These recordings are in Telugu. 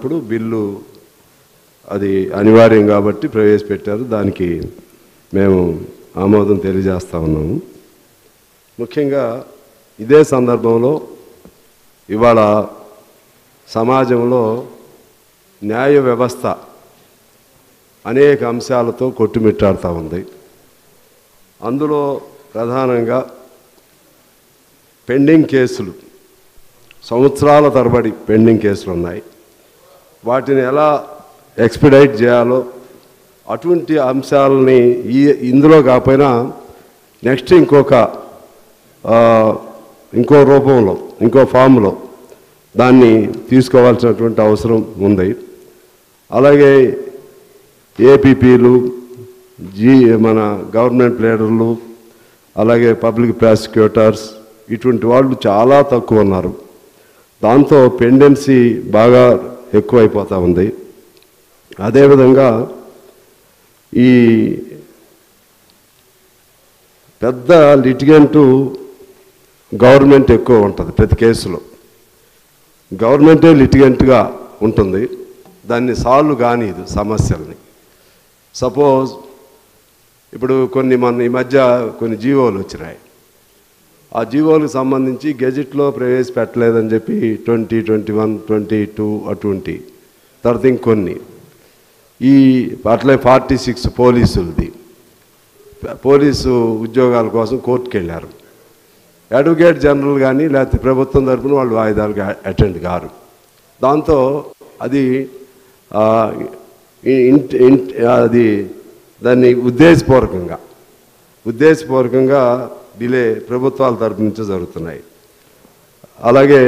ఉన్నప్పుడు బిల్లు అది అనివార్యం కాబట్టి ప్రవేశపెట్టారు. దానికి మేము ఆమోదం తెలియజేస్తూ ఉన్నాము. ముఖ్యంగా ఇదే సందర్భంలో ఇవాళ సమాజంలో న్యాయ వ్యవస్థ అనేక అంశాలతో కొట్టుమిట్టాడుతూ ఉంది. అందులో ప్రధానంగా పెండింగ్ కేసులు, సంవత్సరాల తరబడి పెండింగ్ కేసులు ఉన్నాయి. వాటిని ఎలా ఎక్స్పెడైట్ చేయాలో అటువంటి అంశాలని ఇందులో కాకపోయినా నెక్స్ట్ ఇంకో రూపంలో, ఇంకో ఫామ్లో దాన్ని తీసుకోవాల్సినటువంటి అవసరం ఉంది. అలాగే ఏపీపీలు, మన గవర్నమెంట్ లీడర్లు, అలాగే పబ్లిక్ ప్రాసిక్యూటర్స్, ఇటువంటి వాళ్ళు చాలా తక్కువ ఉన్నారు. దాంతో పెండెన్సీ బాగా ఎక్కువైపోతూ ఉంది. అదేవిధంగా ఈ పెద్ద లిటిగెంటు గవర్నమెంట్ ఎక్కువ ఉంటుంది. ప్రతి కేసులో గవర్నమెంటే లిటిగెంట్గా ఉంటుంది. దాన్ని సాల్వ్ కానిది సమస్యల్ని. సపోజ్ ఇప్పుడు ఈ మధ్య కొన్ని జీవోలు వచ్చినాయి. ఆ జీవోలకు సంబంధించి గెజిట్లో ప్రవేశపెట్టలేదని చెప్పి 2021, 22 అటువంటి తర్వాత ఇంకొన్ని అట్లే 46 పోలీసు ఉద్యోగాల కోసం కోర్టుకు వెళ్ళారు. అడ్వకేట్ జనరల్ కానీ లేకపోతే ప్రభుత్వం తరఫున వాళ్ళు వాయిదాలకు అటెండ్ కారు. దాంతో అది దాన్ని ఉద్దేశపూర్వకంగా డిలే ప్రభుత్వాల తరపు నుంచి జరుగుతున్నాయి. అలాగే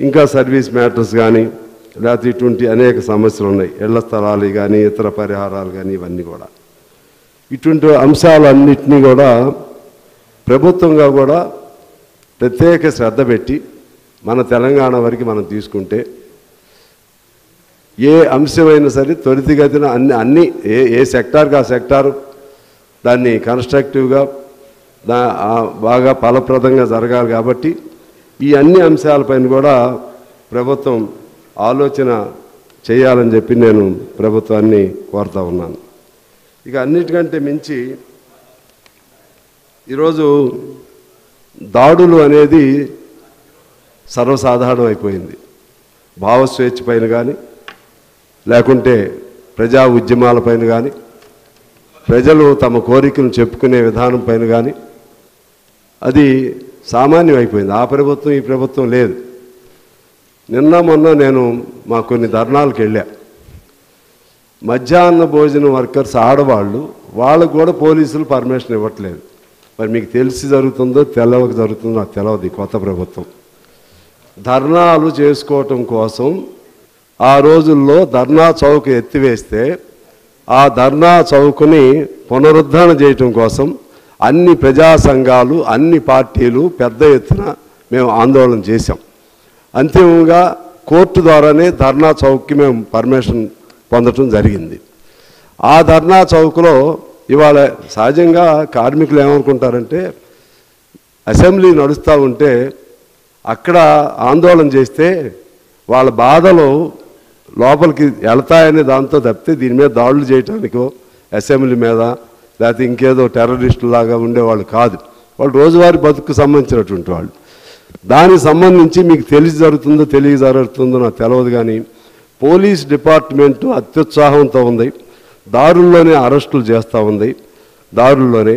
ఇంకా సర్వీస్ మ్యాటర్స్ కానీ లేకపోతే ఇటువంటి అనేక సమస్యలు ఉన్నాయి. ఇళ్ల స్థలాలు కానీ ఇతర పరిహారాలు కానీ ఇవన్నీ కూడా ఇటువంటి అంశాలన్నింటినీ కూడా ప్రభుత్వంగా కూడా ప్రత్యేక శ్రద్ధ పెట్టి మన తెలంగాణ వరకు మనం తీసుకుంటే ఏ అంశమైనా సరే త్వరితగతిన అన్ని ఏ సెక్టార్కి ఆ సెక్టారు దాన్ని కన్స్ట్రక్టివ్గా బాగా ఫలప్రదంగా జరగాలి. కాబట్టి ఈ అన్ని అంశాలపైన కూడా ప్రభుత్వం ఆలోచన చేయాలని చెప్పి నేను ప్రభుత్వాన్ని కోరుతూ ఉన్నాను. ఇక అన్నిటికంటే మించి ఈరోజు దాడులు అనేది సర్వసాధారణం అయిపోయింది. భావస్వేచ్ఛ పైన కానీ లేకుంటే ప్రజా ఉద్యమాలపైన కానీ ప్రజలు తమ కోరికలను చెప్పుకునే విధానం పైన కానీ అది సామాన్యం అయిపోయింది. ఆ ప్రభుత్వం ఈ ప్రభుత్వం లేదు. నిన్న మొన్న నేను మా కొన్ని ధర్నాలకు వెళ్ళా. మధ్యాహ్న భోజన వర్కర్స్ ఆడవాళ్ళు, వాళ్ళకు కూడా పోలీసులు పర్మిషన్ ఇవ్వట్లేదు. మరి మీకు తెలిసి జరుగుతుందో తెలవక జరుగుతుందో నాకు తెలియదు. కొత్త ప్రభుత్వం ధర్నాలు చేసుకోవటం కోసం ఆ రోజుల్లో ధర్నా చౌక్ ఎత్తివేస్తే ఆ ధర్నా చౌక్ని పునరుద్ధరణ చేయటం కోసం అన్ని ప్రజా సంఘాలు, అన్ని పార్టీలు పెద్ద ఎత్తున మేము ఆందోళన చేశాం. అంతిమంగా కోర్టు ద్వారానే ధర్నా చౌక్కి మేము పర్మిషన్ పొందటం జరిగింది. ఆ ధర్నా చౌక్లో ఇవాళ సహజంగా కార్మికులు ఏమనుకుంటారంటే అసెంబ్లీ నడుస్తూ ఉంటే అక్కడ ఆందోళన చేస్తే వాళ్ళ బాధలు లోపలికి వెళ్తాయనే దాంతో తప్పితే దీని మీద దాడులు చేయటానికో అసెంబ్లీ మీద లేకపోతే ఇంకేదో టెర్రరిస్టులాగా ఉండేవాళ్ళు కాదు. వాళ్ళు రోజువారీ బతుకు సంబంధించినటువంటి వాళ్ళు. దానికి సంబంధించి మీకు తెలిసి జరుగుతుందో తెలియ జరుగుతుందో నాకు తెలియదు. కానీ పోలీస్ డిపార్ట్మెంటు అత్యుత్సాహంతో ఉంది. దారుల్లోనే అరెస్టులు చేస్తూ ఉంది. దారుల్లోనే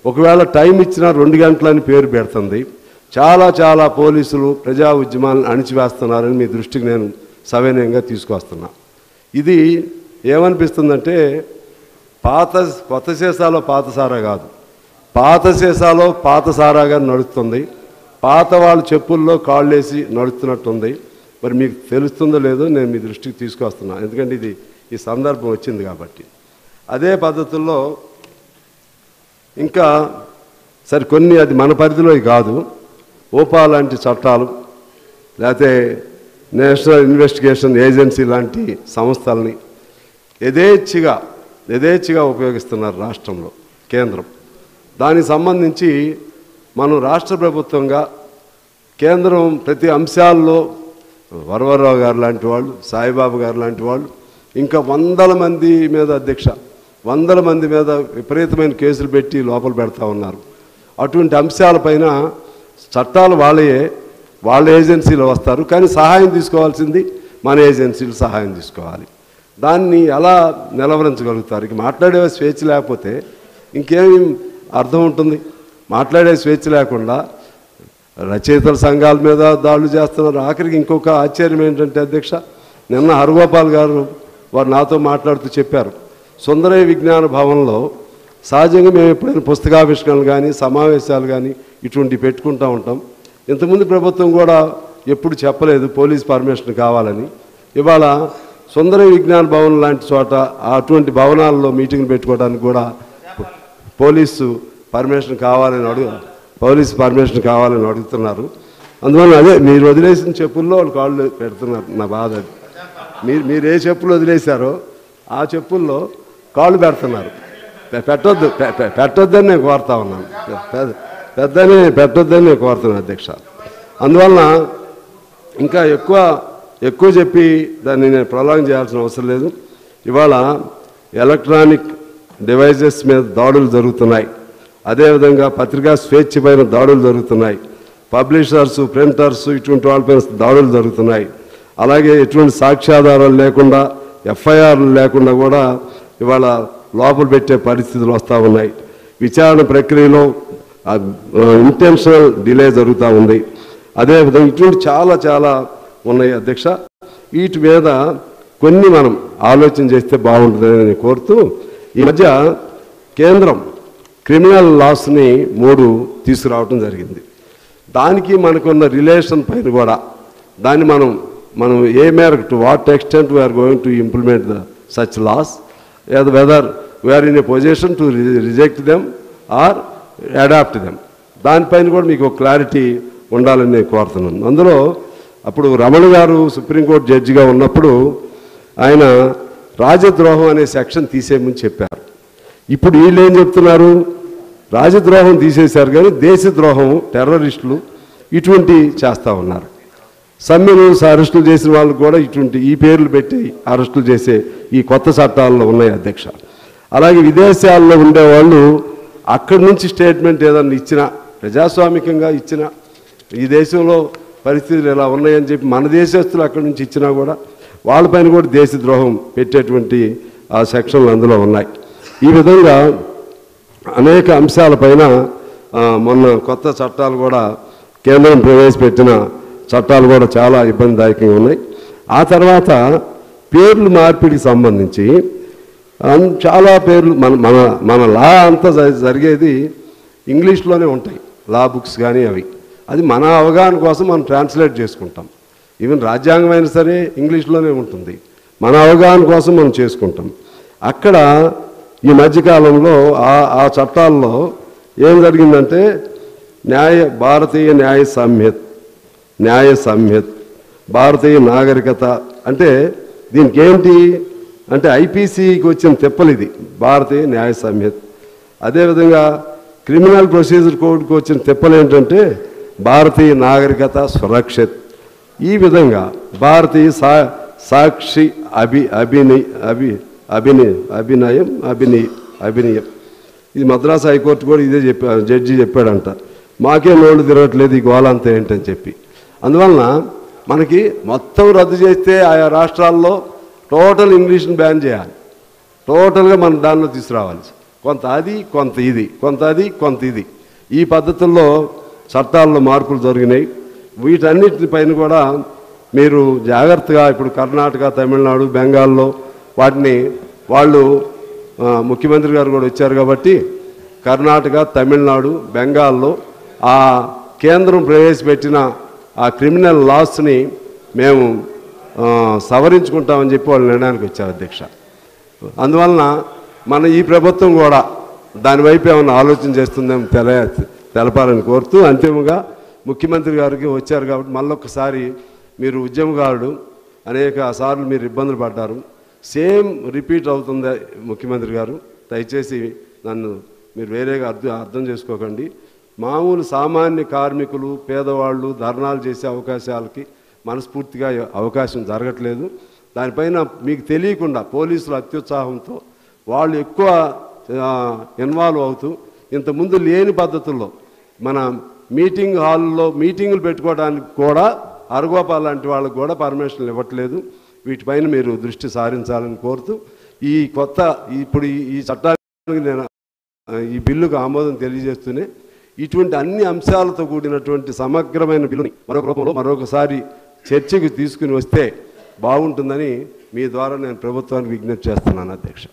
ఒకవేళ టైం ఇచ్చినా 2 గంటలని పేరు పెడుతుంది. చాలా పోలీసులు ప్రజా ఉద్యమాలను అణిచివేస్తున్నారని మీ దృష్టికి నేను సవినయంగా తీసుకొస్తున్నా. ఇది ఏమనిపిస్తుందంటే కొత్త సీసాలో పాత సారా కాదు, పాత సీసాలో పాత సారాగా నడుస్తుంది. పాత వాళ్ళ చెప్పుల్లో కాళ్ళేసి నడుస్తున్నట్టుంది. మరి మీకు తెలుస్తుందో లేదో నేను మీ దృష్టికి తీసుకొస్తున్నా. ఎందుకంటే ఈ సందర్భం వచ్చింది కాబట్టి. అదే పద్ధతుల్లో ఇంకా సరే కొన్ని అది మన పరిధిలో కాదు, ఓపా లాంటి చట్టాలు లేకపోతే నేషనల్ ఇన్వెస్టిగేషన్ ఏజెన్సీ లాంటి సంస్థల్ని యథేచ్ఛగా ఉపయోగిస్తున్నారు రాష్ట్రంలో కేంద్రం. దానికి సంబంధించి మనం రాష్ట్ర ప్రభుత్వంగా కేంద్రం ప్రతి అంశాల్లో వరవరరావు గారు లాంటి వాళ్ళు, సాయిబాబు గారు లాంటి వాళ్ళు, ఇంకా వందల మంది మీద అధ్యక్ష, వందల మంది మీద విపరీతమైన కేసులు పెట్టి లోపల పెడతా ఉన్నారు. అటువంటి అంశాలపైన చట్టాలు వాళ్ళ ఏజెన్సీలో వస్తారు, కానీ సహాయం తీసుకోవాల్సింది మన ఏజెన్సీలు సహాయం తీసుకోవాలి. దాన్ని ఎలా నిలవరించగలుగుతారు? ఇక మాట్లాడే స్వేచ్ఛ లేకపోతే ఇంకేమి అర్థం ఉంటుంది? మాట్లాడే స్వేచ్ఛ లేకుండా రచయితల సంఘాల మీద దాడులు చేస్తున్నారు. ఆఖరికి ఇంకొక ఆశ్చర్యం ఏంటంటే అధ్యక్ష, నిన్న హరగోపాల్ గారు వారు నాతో మాట్లాడుతూ చెప్పారు, సుందరయ్య విజ్ఞాన భవన్లో సహజంగా మేము ఎప్పుడైనా పుస్తకావిష్కరణలు కానీ సమావేశాలు కానీ ఇటువంటివి పెట్టుకుంటూ ఉంటాం. ఇంతకుముందు ప్రభుత్వం కూడా ఎప్పుడు చెప్పలేదు పోలీస్ పర్మిషన్ కావాలని. ఇవాళ సుందరయ్య విజ్ఞాన భవన్ లాంటి చోట అటువంటి భవనాల్లో మీటింగ్ పెట్టుకోవడానికి కూడా పోలీసు పర్మిషన్ కావాలని అడుగుతున్నారు. అందువల్ల అదే మీరు వదిలేసిన చెప్పుల్లో వాళ్ళు కాళ్ళు పెడుతున్నారు. నా బాధ అది. మీరు ఏ చెప్పులు వదిలేశారో ఆ చెప్పుల్లో కాళ్ళు పెడుతున్నారు. పెట్టొద్దని నేను కోరుతా ఉన్నాను. పెట్టొద్దని నేను కోరుతున్నాను అధ్యక్ష. అందువలన ఇంకా ఎక్కువ చెప్పి దాన్ని నేను ప్రొలాంగ్ చేయాల్సిన అవసరం లేదు. ఇవాళ ఎలక్ట్రానిక్ డివైజెస్ మీద దాడులు జరుగుతున్నాయి. అదేవిధంగా పత్రికా స్వేచ్ఛ పైన దాడులు జరుగుతున్నాయి. పబ్లిషర్స్, ప్రింటర్స్ ఇటువంటి వాళ్ళపైన దాడులు జరుగుతున్నాయి. అలాగే ఎటువంటి సాక్ష్యాధారాలు లేకుండా, ఎఫ్ఐఆర్లు లేకుండా కూడా ఇవాళ లోపల పెట్టే పరిస్థితులు వస్తూ ఉన్నాయి. విచారణ ప్రక్రియలో ఇంటెన్షనల్ డిలే జరుగుతూ ఉంది. అదేవిధంగా ఇటువంటి చాలా ఉన్నాయి అధ్యక్ష. వీటి మీద కొన్ని మనం ఆలోచన చేస్తే బాగుంటుందని నేను కోరుతూ, ఈ మధ్య కేంద్రం క్రిమినల్ లాస్ని 3 తీసుకురావడం జరిగింది. దానికి మనకున్న రిలేషన్ పైన కూడా దాన్ని మనం ఏ మేరకు, to what extent we are going to implement such laws, whether we are in a position to reject them or adopt them, దానిపైన కూడా మీకు ఒక క్లారిటీ ఉండాలని నేను కోరుతున్నాను. అందులో అప్పుడు రమణ గారు సుప్రీంకోర్టు జడ్జిగా ఉన్నప్పుడు ఆయన రాజద్రోహం అనే సెక్షన్ తీసేయమని చెప్పారు. ఇప్పుడు వీళ్ళు ఏం చెప్తున్నారు? రాజద్రోహం తీసేశారు కానీ దేశద్రోహం, టెర్రరిస్టులు ఇటువంటి చేస్తూ ఉన్నారు. సమ్మెను అరెస్టులు చేసిన వాళ్ళకు కూడా ఈ పేర్లు పెట్టి అరెస్టులు చేసే ఈ కొత్త చట్టాల్లో ఉన్నాయి అధ్యక్ష. అలాగే విదేశాల్లో ఉండేవాళ్ళు అక్కడి నుంచి స్టేట్మెంట్ ఏదన్నా ఇచ్చినా, ప్రజాస్వామికంగా ఇచ్చినా, ఈ దేశంలో పరిస్థితులు ఎలా ఉన్నాయని చెప్పి మన దేశస్తులు అక్కడి నుంచి ఇచ్చినా కూడా వాళ్ళపైన కూడా దేశద్రోహం పెట్టేటువంటి ఆ సెక్షన్లు అందులో ఉన్నాయి. ఈ విధంగా అనేక అంశాలపైన మొన్న కొత్త చట్టాలు కూడా కేంద్రం ప్రవేశపెట్టిన చట్టాలు కూడా చాలా ఇబ్బందిదాయకంగా ఉన్నాయి. ఆ తర్వాత పేర్లు మార్పిడికి సంబంధించి చాలా పేర్లు మన లా అంతా జరిగేది ఇంగ్లీష్లోనే ఉంటాయి, లా బుక్స్ కానీ అవి. అది మన అవగాహన కోసం మనం ట్రాన్స్లేట్ చేసుకుంటాం. ఈవెన్ రాజ్యాంగం అయినా సరే ఇంగ్లీష్లోనే ఉంటుంది. మన అవగాహన కోసం మనం చేసుకుంటాం. అక్కడ ఈ మధ్యకాలంలో ఆ చట్టాల్లో ఏం జరిగిందంటే భారతీయ న్యాయ సంహిత, భారతీయ నాగరికత అంటే దీనికి ఏంటి అంటే ఐపీసీకి వచ్చిన తెప్పలు ఇది, భారతీయ న్యాయ సంహిత. అదేవిధంగా క్రిమినల్ ప్రొసీజర్ కోడ్కి వచ్చిన తెప్పలు ఏంటంటే భారతీయ నాగరికత సురక్షిత్. ఈ విధంగా భారతీయ సాక్షి అభినయం ఇది మద్రాసు హైకోర్టు కూడా ఇదే జడ్జి చెప్పాడంట. మాకే నోళ్ళు తిరగట్లేదు ఈ గోళంతా ఏంటని చెప్పి. అందువలన మనకి మొత్తం రద్దు చేస్తే ఆయా రాష్ట్రాల్లో టోటల్ ఇంగ్లీష్ని బ్యాన్ చేయాలి. టోటల్గా మనం దానిలో తీసుకురావాలి. కొంత అది, కొంత ఇది, కొంత అది, కొంత ఇది. ఈ పద్ధతుల్లో చట్టాల్లో మార్పులు జరిగినాయి. వీటన్నిటిపైన కూడా మీరు జాగ్రత్తగా ఇప్పుడు కర్ణాటక, తమిళనాడు, బెంగాల్లో వాటిని వాళ్ళు ముఖ్యమంత్రి గారు కూడా వచ్చారు కాబట్టి కర్ణాటక, తమిళనాడు, బెంగాల్లో ఆ కేంద్రం ప్రవేశపెట్టిన ఆ క్రిమినల్ లాస్ని మేము సవరించుకుంటామని చెప్పి వాళ్ళు నిర్ణయానికి వచ్చారు అధ్యక్ష. అందువలన మన ఈ ప్రభుత్వం కూడా దానివైపు ఏమైనా ఆలోచన చేస్తుందేమో తెలపాలని కోరుతూ, అంతిమంగా ముఖ్యమంత్రి గారికి వచ్చారు కాబట్టి మళ్ళొక్కసారి మీరు ఉద్యమకారుడు, అనేక సార్లు మీరు ఇబ్బందులు పడ్డారు, సేమ్ రిపీట్ అవుతుంది ముఖ్యమంత్రి గారు. దయచేసి నన్ను మీరు వేరేగా అర్థం చేసుకోకండి. మామూలు సామాన్య కార్మికులు, పేదవాళ్ళు ధర్నాలు చేసే అవకాశాలకి మనస్ఫూర్తిగా అవకాశం జరగట్లేదు. దానిపైన మీకు తెలియకుండా పోలీసులు అత్యుత్సాహంతో వాళ్ళు ఎక్కువ ఇన్వాల్వ్ అవుతూ ఇంతకుముందు లేని పద్ధతుల్లో మన మీటింగ్ హాల్లో మీటింగులు పెట్టుకోవడానికి కూడా అరగోపాల్ లాంటి వాళ్ళకు కూడా పర్మిషన్లు ఇవ్వట్లేదు. వీటిపైన మీరు దృష్టి సారించాలని కోరుతూ ఇప్పుడు ఈ చట్టానికి నేను ఈ బిల్లుకు ఆమోదం తెలియజేస్తూనే ఇటువంటి అన్ని అంశాలతో కూడినటువంటి సమగ్రమైన బిల్లుని మరొక రూపంలో మరొకసారి చర్చకు తీసుకుని వస్తే బాగుంటుందని మీ ద్వారా నేను ప్రభుత్వానికి విజ్ఞప్తి చేస్తున్నాను అధ్యక్ష.